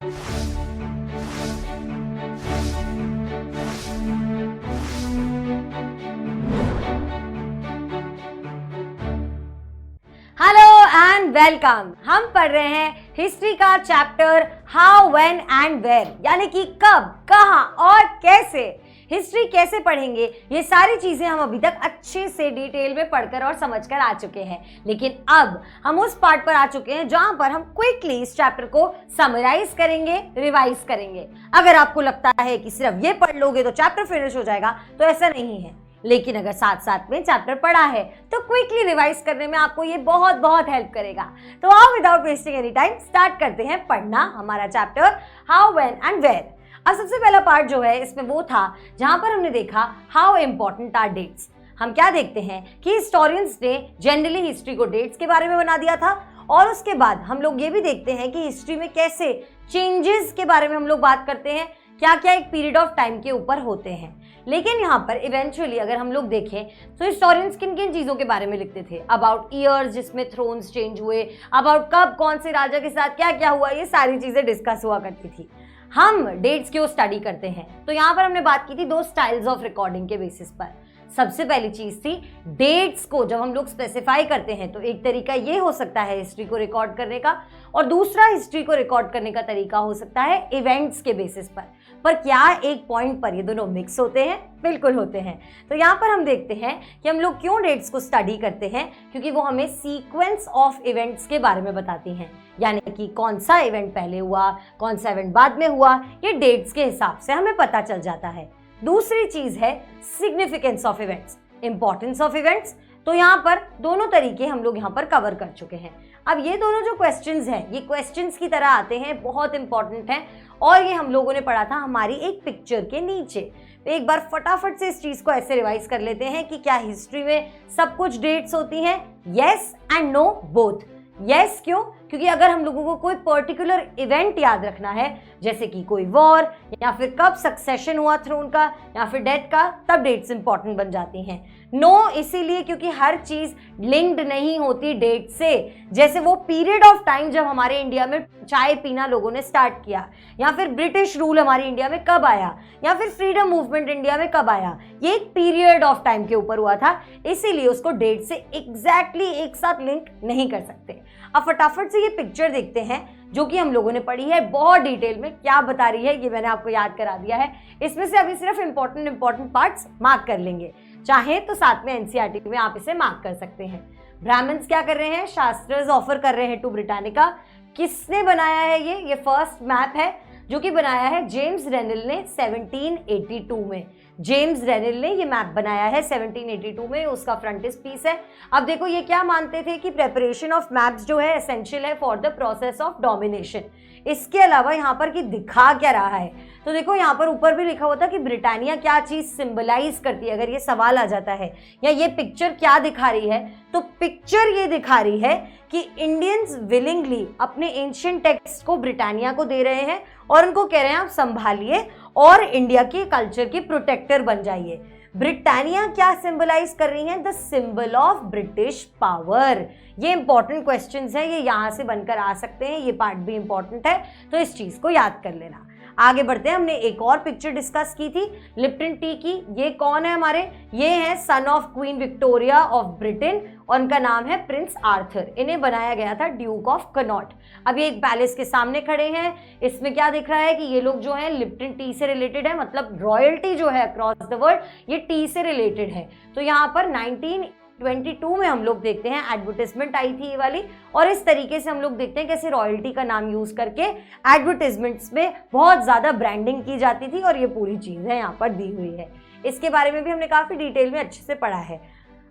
Hello and welcome. हम पढ़ रहे हैं हिस्ट्री का chapter how, when and where, यानी कि कब, कहां और कैसे। हिस्ट्री कैसे पढ़ेंगे, ये सारी चीजें हम अभी तक अच्छे से डिटेल में पढ़कर और समझकर आ चुके हैं, लेकिन अब हम उस पार्ट पर आ चुके हैं जहां पर हम क्विकली इस चैप्टर को समराइज करेंगे, रिवाइज करेंगे। अगर आपको लगता है कि सिर्फ ये पढ़ लोगे तो चैप्टर फिनिश हो जाएगा, तो ऐसा नहीं है। लेकिन अगर साथ साथ में चैप्टर पढ़ा है तो क्विकली रिवाइज करने में आपको ये बहुत बहुत हेल्प करेगा। तो आओ without wasting any time start करते हैं पढ़ना हमारा chapter how, when and where. अब सबसे पहला पार्ट जो है इसमें वो था जहां पर हमने देखा हाउ इंपॉर्टेंट आर डेट्स। हम क्या देखते हैं कि हिस्टोरियंस ने जनरली हिस्ट्री को डेट्स के बारे में बना दिया था, और उसके बाद हम लोग ये भी देखते हैं कि हिस्ट्री में कैसे चेंजेस के बारे में हम लोग बात करते हैं, क्या क्या एक पीरियड ऑफ टाइम के ऊपर होते हैं। लेकिन यहाँ पर इवेंचुअली अगर हम लोग देखें तो हिस्टोरियंस किन किन चीज़ों के बारे में लिखते थे, अबाउट ईयर्स जिसमें थ्रोन्स चेंज हुए, अबाउट कब कौन से राजा के साथ क्या क्या हुआ, ये सारी चीज़ें डिस्कस हुआ करती थी। हम डेट्स क्यों स्टडी करते हैं, तो यहाँ पर हमने बात की थी दो स्टाइल्स ऑफ रिकॉर्डिंग के बेसिस पर। सबसे पहली चीज थी डेट्स को जब हम लोग स्पेसिफाई करते हैं तो एक तरीका ये हो सकता है हिस्ट्री को रिकॉर्ड करने का, और दूसरा हिस्ट्री को रिकॉर्ड करने का तरीका हो सकता है इवेंट्स के बेसिस पर क्या एक पॉइंट पर ये दोनों मिक्स होते हैं? बिल्कुल होते हैं। तो यहाँ पर हम देखते हैं कि हम लोग क्यों डेट्स को स्टडी करते हैं, क्योंकि वो हमें सीक्वेंस ऑफ इवेंट्स के बारे में बताती हैं, यानी कि कौन सा इवेंट पहले हुआ, कौन सा इवेंट बाद में हुआ, ये डेट्स के हिसाब से हमें पता चल जाता है। दूसरी चीज है significance of events, importance of events. तो यहाँ पर दोनों तरीके हम लोग यहाँ पर कवर कर चुके हैं। अब ये दोनों जो क्वेश्चंस हैं, ये क्वेश्चंस की तरह आते हैं, बहुत इंपॉर्टेंट हैं, और ये हम लोगों ने पढ़ा था हमारी एक पिक्चर के नीचे। तो एक बार फटाफट से इस चीज को ऐसे रिवाइज कर लेते हैं कि क्या हिस्ट्री में सब कुछ डेट्स होती हैं? Yes and no both. Yes क्यों? क्योंकि अगर हम लोगों को कोई पर्टिकुलर इवेंट याद रखना है, जैसे कि कोई वॉर, या फिर कब सक्सेशन हुआ थ्रोन का, या फिर डेथ का, तब डेट्स इंपॉर्टेंट बन जाती हैं। नो इसीलिए क्योंकि हर चीज लिंक्ड नहीं होती डेट से। जैसे वो पीरियड ऑफ टाइम जब हमारे इंडिया में चाय पीना लोगों ने स्टार्ट किया, या फिर ब्रिटिश रूल हमारे इंडिया में कब आया, या फिर फ्रीडम मूवमेंट इंडिया में कब आया, ये एक पीरियड ऑफ टाइम के ऊपर हुआ था, इसीलिए उसको डेट से एग्जैक्टली एक साथ लिंक नहीं कर सकते। अब फटाफट से ये पिक्चर देखते हैं जो कि हम लोगों ने पढ़ी है बहुत डिटेल में, क्या बता रही है ये मैंने आपको याद करा दिया है। इसमें से अभी सिर्फ इंपॉर्टेंट पार्ट्स मार्क कर लेंगे, चाहे तो साथ में एनसीईआरटी में आप इसे मार्क कर सकते हैं। ब्राह्मण्स क्या कर रहे हैं? शास्त्रज ऑफर कर रहे हैं टू ब्रिटानिका। किसने बनाया है ये फर्स्ट मैप है जो कि बनाया है जेम्स रेनिल ने 1782 में। जेम्स रेनिल ने ये मैप बनाया है 1782 में, उसका फ्रंटिस पीस है। अब देखो ये क्या मानते थे कि प्रेपरेशन ऑफ मैप्स जो है एसेंशियल है for the process of domination. इसके अलावा यहाँ पर कि दिखा क्या रहा है, तो देखो यहाँ पर ऊपर भी लिखा हुआ था कि ब्रिटानिया क्या चीज सिंबलाइज करती है, अगर ये सवाल आ जाता है, या ये पिक्चर क्या दिखा रही है, तो पिक्चर ये दिखा रही है कि इंडियंस विलिंगली अपने एंशिएंट टेक्स्ट को ब्रिटानिया को दे रहे हैं और उनको कह रहे हैं आप संभालिए और इंडिया के कल्चर की प्रोटेक्टर बन जाइए। ब्रिटानिया क्या सिंबलाइज कर रही है? The symbol of British power. ये इंपॉर्टेंट क्वेश्चंस हैं, ये यहाँ से बनकर आ सकते हैं, ये पार्ट भी इंपॉर्टेंट है, तो इस चीज को याद कर लेना। आगे बढ़ते हैं। हमने एक और पिक्चर डिस्कस की थी लिप्टन टी की। ये कौन है हमारे? ये है son of queen Victoria of Britain, और उनका नाम है प्रिंस आर्थर। इन्हें बनाया गया था ड्यूक ऑफ कनॉट। अब ये एक पैलेस के सामने खड़े हैं। इसमें क्या दिख रहा है कि ये लोग जो है लिप्टन टी से रिलेटेड है, मतलब रॉयल्टी जो है अक्रॉस द वर्ल्ड ये टी से रिलेटेड है। तो यहाँ पर 1922 में हम लोग देखते हैं एडवर्टाइजमेंट आई थी ये वाली, और इस तरीके से हम लोग देखते हैं कैसे रॉयल्टी का नाम यूज करके एडवर्टाइजमेंट्स में बहुत ज्यादा ब्रांडिंग की जाती थी, और ये पूरी चीज है यहाँ पर दी हुई है। इसके बारे में भी हमने काफी डिटेल में अच्छे से पढ़ा है।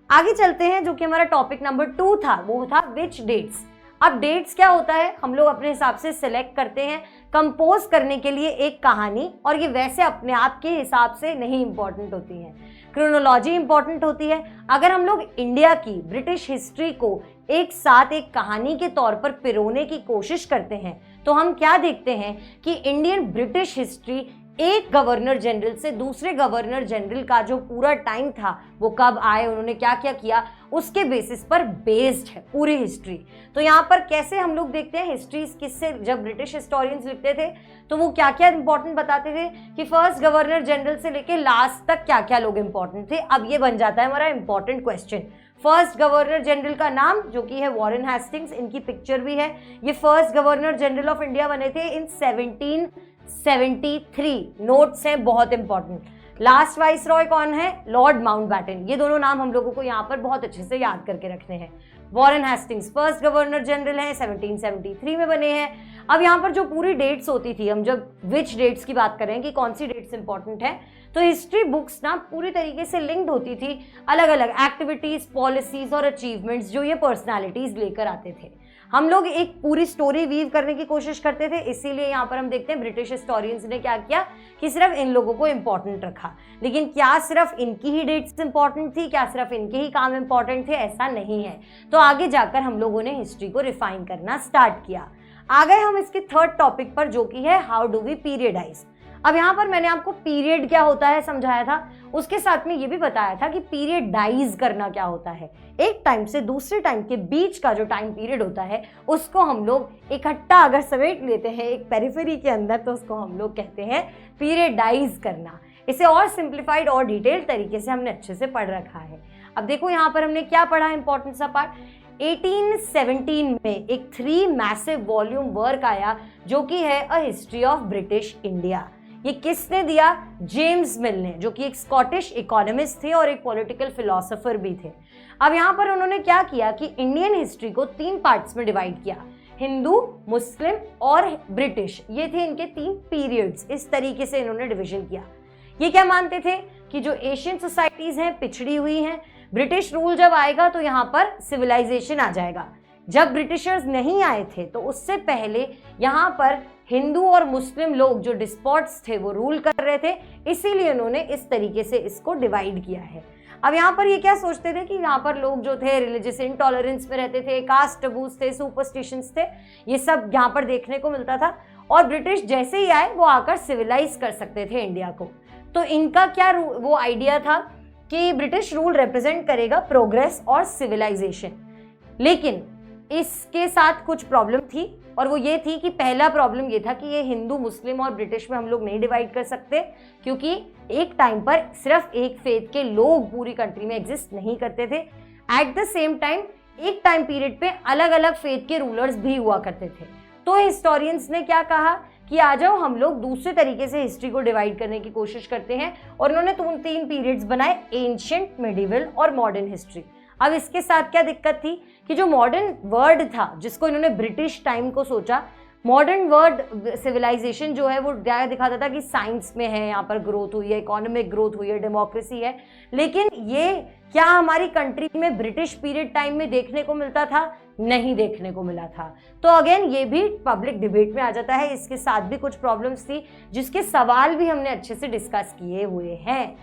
आगे चलते हैं, जो कि हमारा टॉपिक नंबर 2 था, वो था विच डेट्स। अब डेट्स क्या होता है, हम लोग अपने हिसाब से सिलेक्ट करते हैं कंपोज करने के लिए एक कहानी, और ये वैसे अपने आप के हिसाब से नहीं इंपॉर्टेंट होती है, क्रोनोलॉजी इंपॉर्टेंट होती है। अगर हम लोग इंडिया की ब्रिटिश हिस्ट्री को एक साथ एक कहानी के तौर पर पिरोने की कोशिश करते हैं, तो हम क्या देखते हैं कि इंडियन ब्रिटिश हिस्ट्री एक गवर्नर जनरल से दूसरे गवर्नर जनरल का जो पूरा टाइम था, वो कब आए, उन्होंने क्या क्या किया, उसके बेसिस पर बेस्ड है पूरी हिस्ट्री। तो यहाँ पर कैसे हम लोग देखते हैं हिस्ट्री किससे, जब ब्रिटिश हिस्टोरियंस लिखते थे तो वो क्या क्या इंपॉर्टेंट बताते थे कि फर्स्ट गवर्नर जनरल से लेके लास्ट तक क्या क्या लोग इंपॉर्टेंट थे। अब ये बन जाता है हमारा important question. First governor general का नाम जो कि है वॉरेन हेस्टिंग्स, इनकी पिक्चर भी है। ये first governor general of India बने थे इन 1773। नोट्स हैं बहुत इंपॉर्टेंट। लास्ट वाइसरॉय कौन है? Lord Mountbatten. ये दोनों नाम हम लोगों को यहाँ पर बहुत अच्छे से याद करके रखने हैं। Warren Hastings first governor general हैं, 1773 में बने हैं। अब यहाँ पर जो पूरी डेट्स होती थी, हम जब विच डेट्स की बात करें कि कौन सी डेट्स इंपॉर्टेंट है, तो हिस्ट्री बुक्स ना पूरी तरीके से लिंक्ड होती थी अलग अलग एक्टिविटीज, पॉलिसीज और अचीवमेंट्स जो ये पर्सनालिटीज लेकर आते थे। हम लोग एक पूरी स्टोरी वीव करने की कोशिश करते थे, इसीलिए यहाँ पर हम देखते हैं ब्रिटिश हिस्टोरियंस ने क्या किया कि सिर्फ इन लोगों को इंपॉर्टेंट रखा। लेकिन क्या सिर्फ इनकी ही डेट्स इंपॉर्टेंट थी, क्या सिर्फ इनके ही काम इंपॉर्टेंट थे? ऐसा नहीं है। तो आगे जाकर हम लोगों ने हिस्ट्री को रिफाइन करना स्टार्ट किया। आ गए हम इसके थर्ड टॉपिक पर जो कि है हाउ डू वी पीरियडाइज। अब यहाँ पर मैंने आपको पीरियड क्या होता है समझाया था, उसके साथ में ये भी बताया था कि पीरियडाइज करना क्या होता है। एक टाइम से दूसरे टाइम के बीच का जो टाइम पीरियड होता है उसको हम लोग इकट्ठा अगर समेट लेते हैं एक पेरिफेरी के अंदर, तो उसको हम लोग कहते हैं पीरियडाइज करना। इसे और सिंप्लीफाइड और डिटेल तरीके से हमने अच्छे से पढ़ रखा है। अब देखो यहाँ पर हमने क्या पढ़ा इंपॉर्टेंट सा पार्ट। 1817 में एक 3 मैसिव वॉल्यूम वर्क आया जो कि है a history of British India. ये किसने दिया? जेम्स मिल ने, जो कि एक स्कॉटिश इकोनॉमिस्ट थे और एक पॉलिटिकल फिलोसोफर भी थे। अब यहाँ पर उन्होंने क्या किया कि इंडियन हिस्ट्री को 3 पार्ट्स में डिवाइड किया, हिंदू, मुस्लिम और ब्रिटिश। ये थे इनके 3 पीरियड्स। इस तरीके से इन्होंने डिवीजन किया। ये क्या मानते थे कि जो एशियन सोसाइटीज हैं पिछड़ी हुई हैं, ब्रिटिश रूल जब आएगा तो यहाँ पर सिविलाइजेशन आ जाएगा। जब ब्रिटिशर्स नहीं आए थे तो उससे पहले यहाँ पर हिंदू और मुस्लिम लोग जो डिस्पॉट्स थे वो रूल कर रहे थे, इसीलिए उन्होंने इस तरीके से इसको डिवाइड किया है। अब यहाँ पर ये क्या सोचते थे कि यहाँ पर लोग जो थे रिलीजियस इंटॉलरेंस में रहते थे, कास्ट टबूज थे, सुपरस्टिशंस थे, ये सब यहाँ पर देखने को मिलता था। और ब्रिटिश जैसे ही आए वो आकर सिविलाइज कर सकते थे इंडिया को। तो इनका क्या वो आइडिया था कि ब्रिटिश रूल रिप्रेजेंट करेगा प्रोग्रेस और सिविलाइजेशन। लेकिन इसके साथ कुछ प्रॉब्लम थी, और वो ये थी कि पहला प्रॉब्लम ये था कि ये हिंदू, मुस्लिम और ब्रिटिश में हम लोग नहीं डिवाइड कर सकते, क्योंकि एक टाइम पर सिर्फ एक फेथ के लोग पूरी कंट्री में एग्जिस्ट नहीं करते थे। एट द सेम टाइम एक टाइम पीरियड पे अलग अलग फेथ के रूलर्स भी हुआ करते थे। तो हिस्टोरियंस ने क्या कहा कि आ जाओ हम लोग दूसरे तरीके से हिस्ट्री को डिवाइड करने की कोशिश करते हैं, और उन्होंने 3 पीरियड्स बनाए, एंशिएंट, मिडिवल और मॉडर्न हिस्ट्री। अब इसके साथ क्या दिक्कत थी कि जो मॉडर्न वर्ल्ड था जिसको इन्होंने ब्रिटिश टाइम को सोचा, मॉडर्न वर्ल्ड सिविलाइजेशन जो है वो क्या दिखाता था कि साइंस में है, यहाँ पर ग्रोथ हुई है, इकोनॉमिक ग्रोथ हुई है, डेमोक्रेसी है। लेकिन ये क्या हमारी कंट्री में ब्रिटिश पीरियड टाइम में देखने को मिलता था? नहीं देखने को मिला था। तो अगेन ये भी पब्लिक डिबेट में आ जाता है। इसके साथ भी कुछ प्रॉब्लम्स थी जिसके सवाल भी हमने अच्छे से डिस्कस किए हुए हैं।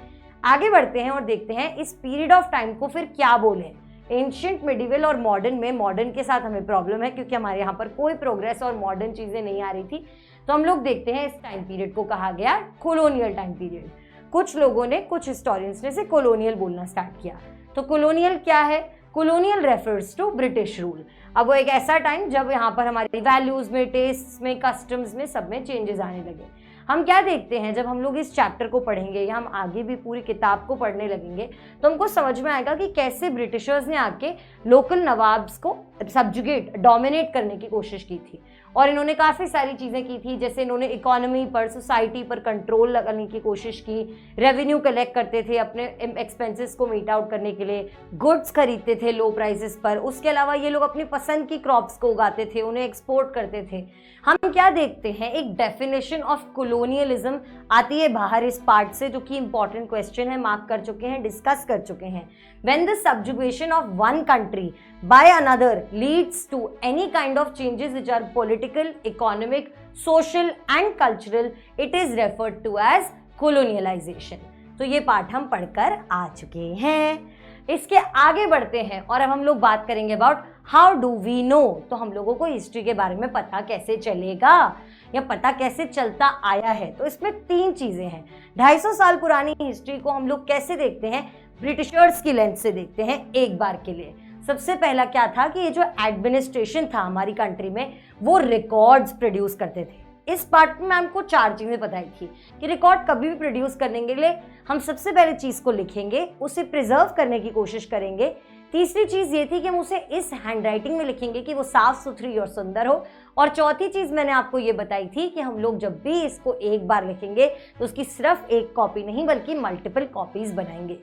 आगे बढ़ते हैं और देखते हैं इस पीरियड ऑफ टाइम को फिर क्या बोलें। एंशिएंट, मिडिवल और मॉडर्न में मॉडर्न के साथ हमें प्रॉब्लम है क्योंकि हमारे यहाँ पर कोई प्रोग्रेस और मॉडर्न चीज़ें नहीं आ रही थी। तो हम लोग देखते हैं इस टाइम पीरियड को कहा गया कॉलोनियल टाइम पीरियड। कुछ लोगों ने, कुछ हिस्टोरियंस ने इसे कॉलोनियल बोलना स्टार्ट किया। तो कॉलोनियल क्या है? Colonial refers to British rule. अब वो एक ऐसा टाइम जब यहाँ पर हमारी वैल्यूज में, टेस्ट में, कस्टम्स में, सब में चेंजेस आने लगे। हम क्या देखते हैं जब हम लोग इस चैप्टर को पढ़ेंगे या हम आगे भी पूरी किताब को पढ़ने लगेंगे तो हमको समझ में आएगा कि कैसे ब्रिटिशर्स ने आके लोकल नवाब्स को सब्जुगेट, डोमिनेट करने की कोशिश की थी। और इन्होंने काफ़ी सारी चीज़ें की थी, जैसे इन्होंने इकोनॉमी पर, सोसाइटी पर कंट्रोल लगाने की कोशिश की, रेवेन्यू कलेक्ट करते थे अपने एक्सपेंसेस को मीट आउट करने के लिए, गुड्स खरीदते थे लो प्राइसेस पर। उसके अलावा ये लोग अपनी पसंद की क्रॉप्स को उगाते थे, उन्हें एक्सपोर्ट करते थे। हम क्या देखते हैं, एक डेफिनेशन ऑफ कॉलोनियलिज्म आती है बाहर इस पार्ट से, जो कि इंपॉर्टेंट क्वेश्चन है, मार्क कर चुके हैं, डिस्कस कर चुके हैं। When the subjugation of one country by another leads to any kind of changes which are political, economic, social and cultural, it is referred to as colonialisation. तो ये part हम पढ़कर आ चुके हैं। इसके आगे बढ़ते हैं और अब हम लोग बात करेंगे about how do we know. तो हम लोगों को हिस्ट्री के बारे में पता कैसे चलेगा? या पता कैसे चलता आया है। तो इसमें 3 चीजें हैं। 250 साल पुरानी हिस्ट्री को हम लोग कैसे देखते हैं, ब्रिटिशर्स की लेंस से देखते हैं एक बार के लिए। सबसे पहला क्या था कि ये जो एडमिनिस्ट्रेशन था हमारी कंट्री में, वो रिकॉर्ड्स प्रोड्यूस करते थे। इस पार्ट में हमको 4 चीजें बताई थी कि रिकॉर्ड कभी भी प्रोड्यूस करने के लिए हम सबसे पहले चीज को लिखेंगे, उसे प्रिजर्व करने की कोशिश करेंगे। तीसरी चीज ये थी कि हम उसे इस हैंडराइटिंग में लिखेंगे कि वो साफ सुथरी और सुंदर हो। और चौथी चीज मैंने आपको ये बताई थी कि हम लोग जब भी इसको एक बार लिखेंगे तो उसकी सिर्फ एक कॉपी नहीं बल्कि मल्टीपल कॉपीज बनाएंगे।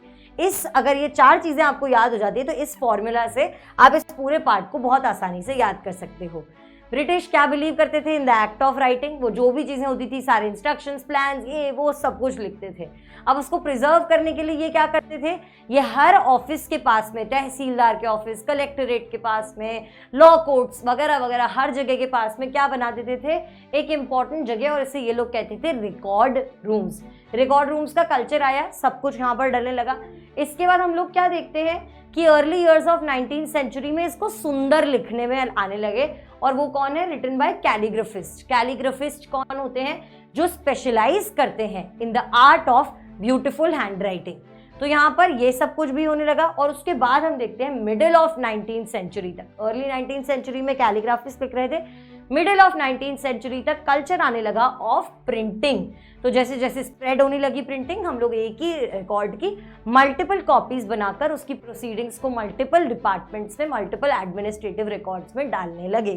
अगर ये 4 चीजें आपको याद हो जाती है तो इस फॉर्मूला से आप इस पूरे पार्ट को बहुत आसानी से याद कर सकते हो। ब्रिटिश क्या बिलीव करते थे, in the act of writing. वो जो भी चीजें होती थी, सारे इंस्ट्रक्शंस, प्लान्स, ये वो सब कुछ लिखते थे। अब उसको प्रिजर्व करने के लिए ये क्या करते थे, ये हर ऑफिस के पास में, तहसीलदार के ऑफिस, कलेक्टरेट के पास में, लॉ कोर्ट्स वगैरह वगैरह, हर जगह के पास में क्या बना देते थे, एक इंपॉर्टेंट जगह, और इसे ये लोग कहते थे रिकॉर्ड रूम्स। रिकॉर्ड रूम्स का कल्चर आया, सब कुछ यहाँ पर डलने लगा। इसके बाद हम लोग क्या देखते हैं कि early years of 19th century में इसको सुंदर लिखने में आने लगे। और वो कौन है, रिटन बाय कैलीग्राफिस्ट। कैलीग्राफिस्ट कौन होते हैं, जो स्पेशलाइज करते हैं in the art of beautiful handwriting. तो यहाँ पर ये सब कुछ भी होने लगा। और उसके बाद हम देखते हैं मिडिल ऑफ 19th सेंचुरी तक। अर्ली 19th सेंचुरी में कैलीग्राफिस्ट लिख रहे थे, मिडिल ऑफ 19th सेंचुरी तक कल्चर आने लगा ऑफ प्रिंटिंग। तो जैसे जैसे स्प्रेड होने लगी प्रिंटिंग, हम लोग एक ही रिकॉर्ड की मल्टीपल कॉपीज बनाकर उसकी प्रोसीडिंग्स को मल्टीपल डिपार्टमेंट्स में, मल्टीपल एडमिनिस्ट्रेटिव रिकॉर्ड्स में डालने लगे।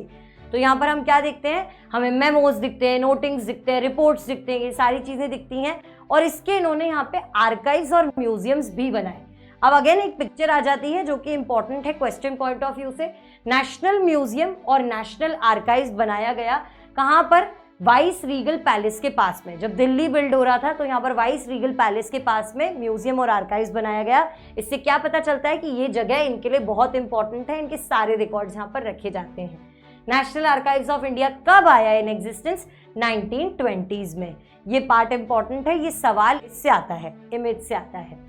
तो यहाँ पर हम क्या देखते हैं, हमें मेमोज दिखते हैं, नोटिंग्स दिखते हैं, रिपोर्ट्स दिखते हैं, ये सारी चीज़ें दिखती हैं। और इसके इन्होंने यहाँ पे आर्काइव्स और म्यूजियम्स भी बनाए। अब अगेन एक पिक्चर आ जाती है जो कि इंपॉर्टेंट है क्वेश्चन पॉइंट ऑफ व्यू से। नेशनल म्यूजियम और नेशनल आर्काइव्स बनाया गया कहाँ पर, वाइस रीगल पैलेस के पास में। जब दिल्ली बिल्ड हो रहा था तो यहाँ पर वाइस रीगल पैलेस के पास में म्यूजियम और आर्काइव्स बनाया गया। इससे क्या पता चलता है कि ये जगह इनके लिए बहुत इंपॉर्टेंट है, इनके सारे रिकॉर्ड्स यहाँ पर रखे जाते हैं। नेशनल आर्काइव्स ऑफ इंडिया कब आया इन एग्जिस्टेंस, 1920s में। ये पार्ट इंपॉर्टेंट है, ये सवाल इससे आता है, इमेज से आता है।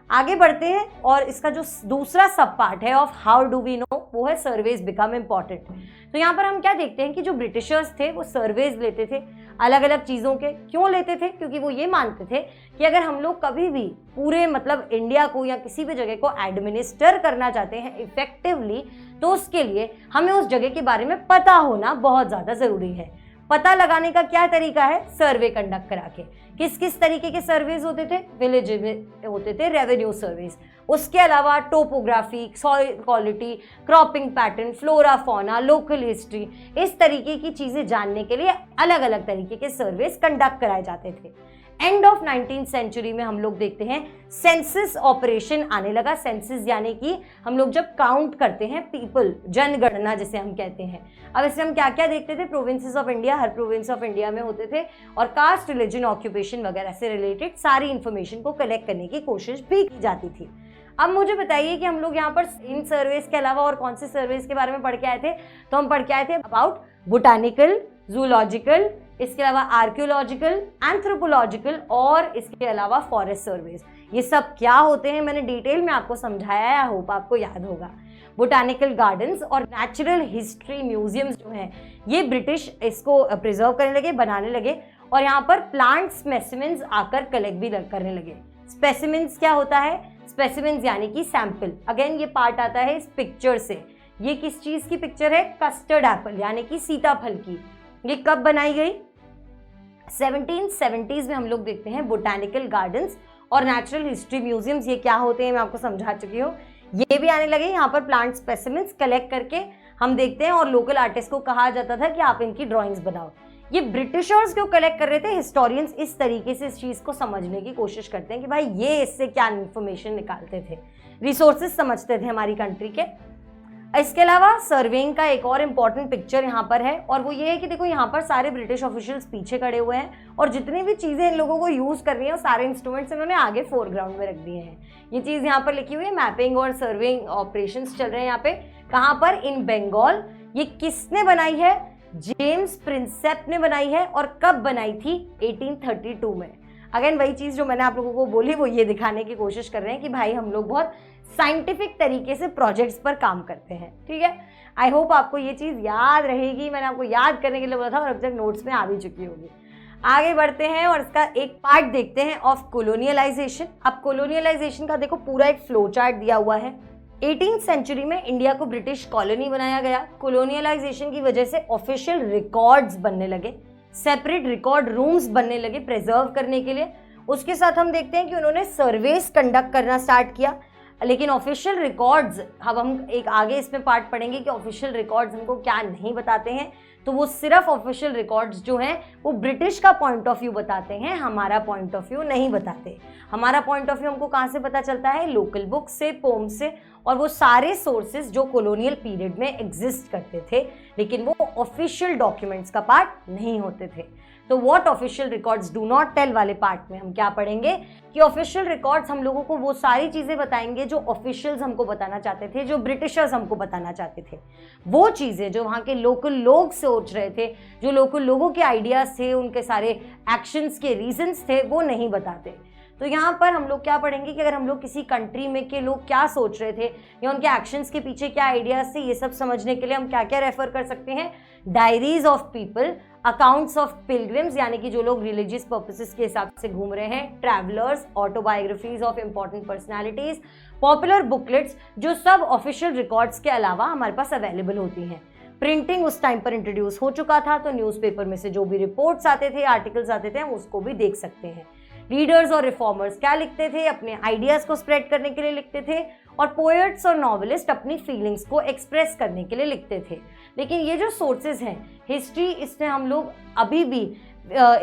आगे बढ़ते हैं और इसका जो दूसरा सब पार्ट है of how do we know, वो है सर्वेज बिकम इम्पॉर्टेंट। तो यहाँ पर हम क्या देखते हैं कि जो ब्रिटिशर्स थे वो सर्वेज लेते थे अलग अलग चीज़ों के। क्यों लेते थे, क्योंकि वो ये मानते थे कि अगर हम लोग कभी भी पूरे मतलब इंडिया को या किसी भी जगह को एडमिनिस्टर करना चाहते हैं इफेक्टिवली, तो उसके लिए हमें उस जगह के बारे में पता होना बहुत ज़्यादा ज़रूरी है। पता लगाने का क्या तरीका है, सर्वे कंडक्ट करा के। किस किस तरीके के सर्वेज होते थे, विलेज में होते थे रेवेन्यू सर्वेज। उसके अलावा topography, soil quality, cropping pattern, flora fauna, local history, इस तरीके की चीज़ें जानने के लिए अलग अलग तरीके के सर्वेज कंडक्ट कराए जाते थे। एंड ऑफ 19th सेंचुरी में हम लोग देखते हैं सेंसस ऑपरेशन आने लगा। सेंसस यानी कि हम लोग जब काउंट करते हैं पीपल, जनगणना जिसे हम कहते हैं। अब इसमें हम क्या क्या देखते थे, provinces of India, her province of India में होते थे, और कास्ट, रिलीजन, ऑक्यूपेशन वगैरह से रिलेटेड सारी इंफॉर्मेशन को कलेक्ट करने की कोशिश भी की जाती थी। अब मुझे बताइए कि हम लोग यहाँ पर इन सर्वेज के अलावा और कौन से सर्वेज के बारे में पढ़ के आए थे। तो हम पढ़ के आए थे अबाउट बोटानिकल, जूलॉजिकल, इसके अलावा आर्कियोलॉजिकल, एंथ्रोपोलॉजिकल, और इसके अलावा फॉरेस्ट सर्वेज। ये सब क्या होते हैं मैंने डिटेल में आपको समझाया है, होप आपको याद होगा। बोटानिकल गार्डन्स और नेचुरल हिस्ट्री म्यूजियम्स जो हैं, ये ब्रिटिश इसको प्रिजर्व करने लगे, बनाने लगे, और यहाँ पर प्लांट स्पेसिमेंस आकर कलेक्ट भी करने लगे। स्पेसिमेंस क्या होता है, स्पेसिमेंस यानी कि सैंपल। अगेन ये पार्ट आता है इस पिक्चर से। ये किस चीज़ की पिक्चर है, कस्टर्ड एप्पल यानी कि सीताफल की। ये कब बनाई गई, 1770s में हम लोग देखते हैं। बोटानिकल गार्डन्स और नेचुरल हिस्ट्री म्यूजियम्स ये क्या होते हैं मैं आपको समझा चुकी हूँ। ये भी आने लगे। यहाँ पर प्लांट स्पेसिमेंस कलेक्ट करके हम देखते हैं, और लोकल आर्टिस्ट को कहा जाता था कि आप इनकी ड्राइंग्स बनाओ। ये ब्रिटिशर्स क्यों कलेक्ट कर रहे थे, हिस्टोरियंस इस तरीके से इस चीज़ को समझने की कोशिश करते हैं कि भाई ये इससे क्या इन्फॉर्मेशन निकालते थे, रिसोर्सेज समझते थे हमारी कंट्री के। इसके अलावा सर्वेइंग का एक और इम्पॉर्टेंट पिक्चर यहाँ पर है, और वो ये है कि देखो यहाँ पर सारे ब्रिटिश ऑफिशियल्स पीछे खड़े हुए हैं, और जितनी भी चीज़ें इन लोगों को यूज़ करनी है वो सारे इंस्ट्रूमेंट्स इन्होंने आगे फोरग्राउंड में रख दिए हैं। ये चीज़ यहाँ पर लिखी हुई है, मैपिंग और सर्वेइंग ऑपरेशंस चल रहे हैं यहाँ पे। कहाँ पर, इन बंगाल। ये किसने बनाई है, जेम्स प्रिंसेप ने बनाई है, और कब बनाई थी, 1832 में। अगेन वही चीज़ जो मैंने आप लोगों को बोली वो ये दिखाने की कोशिश कर रहे हैं कि भाई हम लोग बहुत साइंटिफिक तरीके से प्रोजेक्ट्स पर काम करते हैं। ठीक है, आई होप आपको ये चीज़ याद रहेगी, मैंने आपको याद करने के लिए बोला था और अब तक नोट्स में आ भी चुकी होगी। आगे बढ़ते हैं और इसका एक पार्ट देखते हैं ऑफ कोलोनियलाइजेशन। अब कोलोनियलाइजेशन का देखो पूरा एक फ्लो चार्ट दिया हुआ है। 18th सेंचुरी में इंडिया को ब्रिटिश कॉलोनी बनाया गया। कोलोनियलाइजेशन की वजह से ऑफिशियल रिकॉर्ड्स बनने लगे, सेपरेट रिकॉर्ड रूम्स बनने लगे प्रिजर्व करने के लिए। उसके साथ हम देखते हैं कि उन्होंने सर्वेस कंडक्ट करना स्टार्ट किया, लेकिन ऑफिशियल रिकॉर्ड्स, अब हम एक आगे इसमें पार्ट पढ़ेंगे कि ऑफिशियल रिकॉर्ड्स हमको क्या नहीं बताते हैं। तो वो सिर्फ ऑफिशियल रिकॉर्ड्स जो हैं वो ब्रिटिश का पॉइंट ऑफ व्यू बताते हैं, हमारा पॉइंट ऑफ व्यू नहीं बताते। हमारा पॉइंट ऑफ व्यू हमको कहाँ से पता चलता है? लोकल बुक से, पोम से, और वो सारे सोर्सेज जो कॉलोनियल पीरियड में एग्जिस्ट करते थे, लेकिन वो ऑफिशियल डॉक्यूमेंट्स का पार्ट नहीं होते थे। तो what official records do not tell वाले पार्ट में हम क्या पढ़ेंगे कि ऑफिशियल रिकॉर्ड्स हम लोगों को वो सारी चीज़ें बताएंगे जो ऑफिशियल्स हमको बताना चाहते थे, जो ब्रिटिशर्स हमको बताना चाहते थे। वो चीज़ें जो वहाँ के लोकल लोग सोच रहे थे, जो लोकल लोगों के आइडियाज़ थे, उनके सारे एक्शंस के रीजंस थे, वो नहीं बताते। तो यहाँ पर हम लोग क्या पढ़ेंगे कि अगर हम लोग किसी कंट्री में के लोग क्या सोच रहे थे या उनके एक्शंस के पीछे क्या आइडियाज़ थे, ये सब समझने के लिए हम क्या क्या रेफर कर सकते हैं? Diaries of people, accounts of pilgrims यानी कि जो लोग रिलीजियस पर्पसेस के हिसाब से घूम रहे हैं, travellers, autobiographies of important personalities, popular booklets, जो सब ऑफिशियल रिकॉर्ड्स के अलावा हमारे पास अवेलेबल होती हैं। प्रिंटिंग उस टाइम पर इंट्रोड्यूस हो चुका था, तो न्यूज़पेपर में से जो भी रिपोर्ट्स आते थे, आर्टिकल्स आते थे, हम उसको भी देख सकते हैं। रीडर्स और रिफॉर्मर्स क्या लिखते थे? अपने आइडियाज़ को स्प्रेड करने के लिए लिखते थे, और पोएट्स और नॉवेलिस्ट अपनी फीलिंग्स को एक्सप्रेस करने के लिए लिखते थे। लेकिन ये जो सोर्सेज हैं हिस्ट्री, इसमें हम लोग अभी भी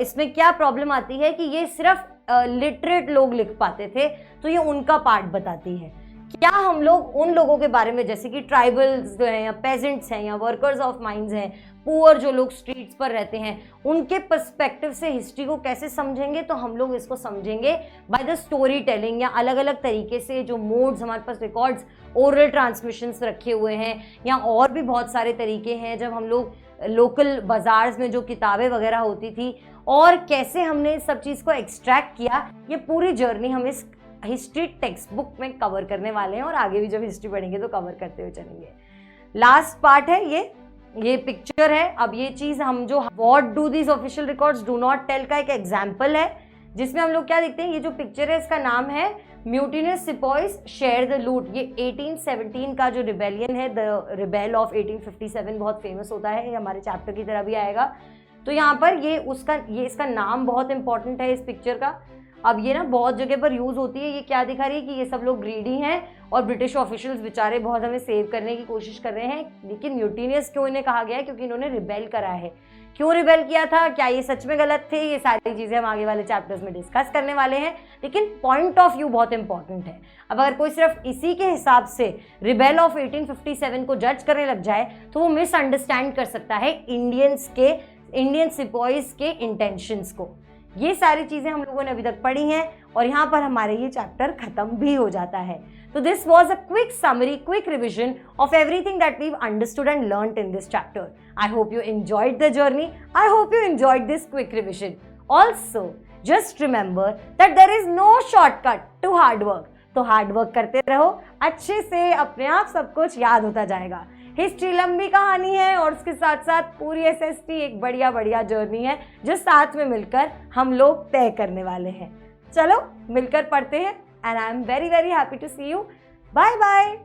इसमें क्या प्रॉब्लम आती है कि ये सिर्फ लिटरेट लोग लिख पाते थे, तो ये उनका पार्ट बताती है। क्या हम लोग उन लोगों के बारे में, जैसे कि ट्राइबल्स जो हैं या पेजेंट्स हैं या वर्कर्स ऑफ माइंस हैं, पुअर जो लोग स्ट्रीट्स पर रहते हैं, उनके पर्सपेक्टिव से हिस्ट्री को कैसे समझेंगे? तो हम लोग इसको समझेंगे बाय द स्टोरी टेलिंग, या अलग अलग तरीके से जो मोड्स हमारे पास रिकॉर्ड्स, ओरल ट्रांसमिशंस रखे हुए हैं, या और भी बहुत सारे तरीके हैं जब हम लोग लोकल बाजार्स में जो किताबें वगैरह होती थी और कैसे हमने इस सब चीज़ को एक्सट्रैक्ट किया, ये पूरी जर्नी हम इस हिस्ट्री टेक्स्ट बुक में कवर करने वाले हैं और आगे भी जब हिस्ट्री पढ़ेंगे तो कवर करते हुए चलेंगे। लास्ट पार्ट है ये पिक्चर है। अब ये चीज़ हम जो what do this official records do not tell का एक एग्जाम्पल है, जिसमें हम लोग क्या देखते हैं, ये जो पिक्चर है इसका नाम है म्यूटिनस सिपॉयज शेयर द लूट। ये 1817 का जो रिबेलियन है, द रिबेल ऑफ 1857, बहुत फेमस होता है, ये हमारे चैप्टर की तरह भी आएगा। तो यहाँ पर ये इसका नाम बहुत इंपॉर्टेंट है इस पिक्चर का। अब ये ना बहुत जगह पर यूज़ होती है। ये क्या दिखा रही है कि ये सब लोग ग्रीडी हैं और ब्रिटिश ऑफिशियल्स बेचारे बहुत हमें सेव करने की कोशिश कर रहे हैं, लेकिन म्यूटिनियस क्यों इन्हें कहा गया है? क्योंकि इन्होंने रिबेल करा है। क्यों रिबेल किया था, क्या ये सच में गलत थे, ये सारी चीज़ें हम आगे वाले चैप्टर्स में डिस्कस करने वाले हैं, लेकिन पॉइंट ऑफ व्यू बहुत इंपॉर्टेंट है। अब अगर कोई सिर्फ इसी के हिसाब से रिबेल ऑफ 1857 को जज करने लग जाए तो वो मिसअंडरस्टैंड कर सकता है इंडियन सिपॉइज के इंटेंशंस को। ये सारी चीज़ें हम लोगों ने अभी तक पढ़ी हैं और यहाँ पर हमारे ये चैप्टर खत्म भी हो जाता है। तो this was a quick summary, quick revision of everything that we've understood and learned in this chapter. I hope you enjoyed the journey, I hope you enjoyed this quick revision. Also just remember that there is no shortcut to hard work. तो hard work करते रहो, अच्छे से अपने आप सब कुछ याद होता जाएगा। हिस्ट्री लंबी कहानी है और उसके साथ साथ पूरी एसएसटी एक बढ़िया जर्नी है जो साथ में मिलकर हम लोग तय करने वाले हैं। चलो मिलकर पढ़ते हैं and I am very happy to see you. Bye bye.